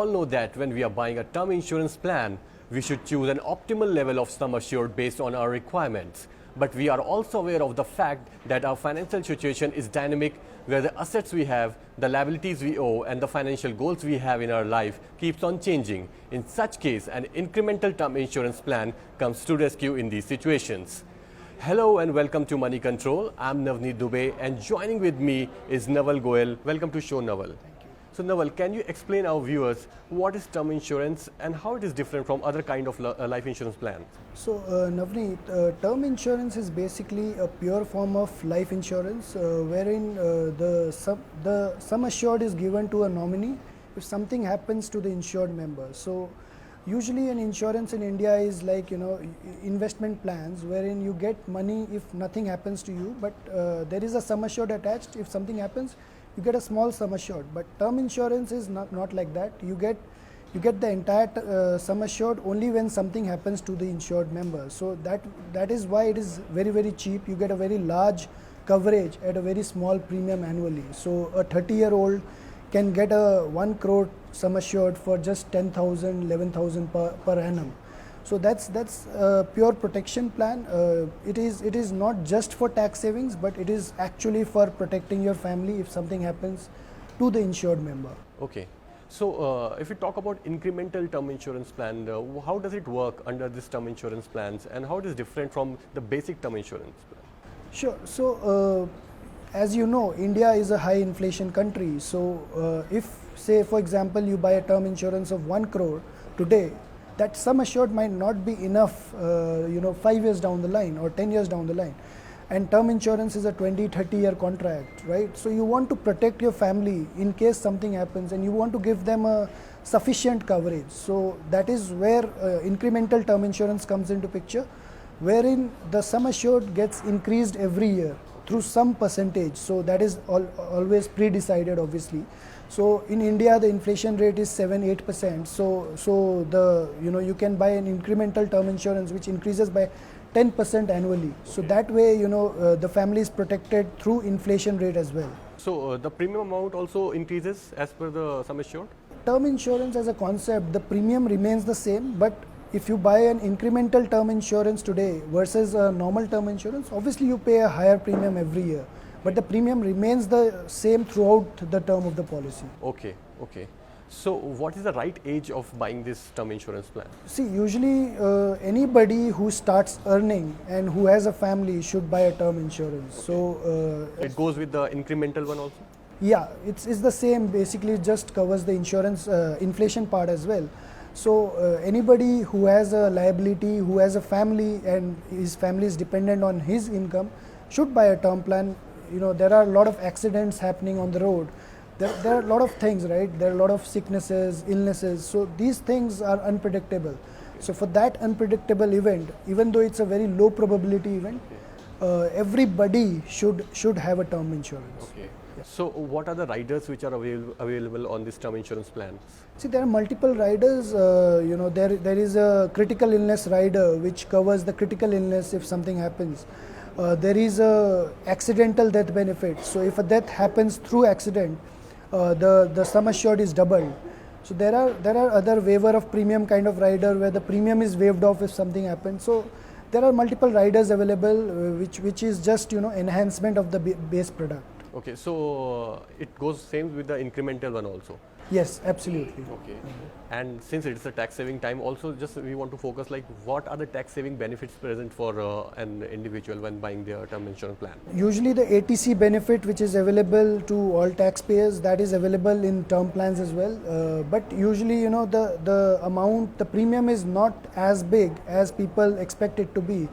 all know that when we are buying a term insurance plan, we should choose an optimal level of sum assured based on our requirements. But we are also aware of the fact that our financial situation is dynamic, where the assets we have, the liabilities we owe, and the financial goals we have in our life keeps on changing. In such case, an incremental term insurance plan comes to rescue in these situations. Hello and welcome to Moneycontrol. I'm Navneet Dubey, and joining with me is Naval Goel. Welcome to show, Naval. So Naval, can you explain our viewers what is term insurance and how it is different from other kind of life insurance plans? So Navneet, term insurance is basically a pure form of life insurance wherein the sum assured is given to a nominee if something happens to the insured member. So usually an insurance in India is like, investment plans wherein you get money if nothing happens to you, but there is a sum assured attached. If something happens, you get a small sum assured. But term insurance is not like that. You get the entire sum assured only when something happens to the insured member. So that is why it is very, very cheap. You get a very large coverage at a very small premium annually. So a 30-year-old can get a 1 crore sum assured for just 10,000, 11,000 per annum. So that's a pure protection plan. It is not just for tax savings, but it is actually for protecting your family if something happens to the insured member. Okay. So if we talk about incremental term insurance plan, how does it work under this term insurance plans, and how it is different from the basic term insurance plan? Sure. So as you know, India is a high inflation country. So if, say for example, you buy a term insurance of 1 crore today, that sum assured might not be enough 5 years down the line or 10 years down the line. And term insurance is a 20-30 year contract, right? So you want to protect your family in case something happens, and you want to give them a sufficient coverage. So that is where incremental term insurance comes into picture, wherein the sum assured gets increased every year through some percentage. So that is always pre-decided, obviously. So in India, the inflation rate is 7-8%. So you can buy an incremental term insurance which increases by 10% annually. So that way, the family is protected through inflation rate as well. So the premium amount also increases as per the sum assured? Term insurance as a concept, the premium remains the same, but if you buy an incremental term insurance today versus a normal term insurance, obviously you pay a higher premium every year, but the premium remains the same throughout the term of the policy. Okay. So what is the right age of buying this term insurance plan? See, usually anybody who starts earning and who has a family should buy a term insurance. Okay. So it goes with the incremental one also? Yeah, it's the same. Basically, it just covers the insurance inflation part as well. So anybody who has a liability, who has a family, and his family is dependent on his income, should buy a term plan. There are a lot of accidents happening on the road. There are a lot of things, right? There are a lot of sicknesses, illnesses. So these things are unpredictable. So for that unpredictable event, even though it's a very low probability event, everybody should have a term insurance. Okay. So what are the riders which are available on this term insurance plan? See, there are multiple riders. There is a critical illness rider which covers the critical illness if something happens. There is a accidental death benefit. So if a death happens through accident, the sum assured is doubled. So there are other waiver of premium kind of rider where the premium is waived off if something happens. So there are multiple riders available, which is just enhancement of the base product. Okay, so it goes same with the incremental one also? Yes, absolutely. Okay. And since it's a tax saving time, also just we want to focus like what are the tax saving benefits present for an individual when buying their term insurance plan? Usually the ATC benefit which is available to all taxpayers, that is available in term plans as well. But usually the premium is not as big as people expect it to be.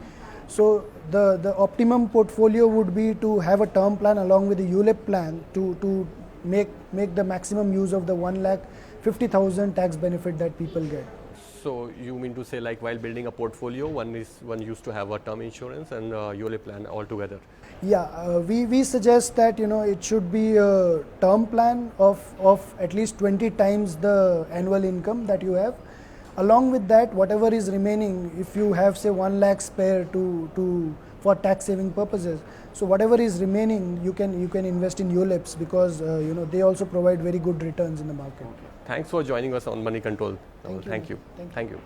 So the optimum portfolio would be to have a term plan along with a ULIP plan to make the maximum use of the 1,50,000 tax benefit that people get. So you mean to say like while building a portfolio, one used to have a term insurance and a ULIP plan altogether? Yeah, we suggest that it should be a term plan of at least 20 times the annual income that you have. Along with that, whatever is remaining, if you have say 1 lakh spare to for tax saving purposes. So whatever is remaining, you can invest in ULIPS because they also provide very good returns in the market. Thanks for joining us on Money Control. Thank you. Thank you. Thank you. Thank you.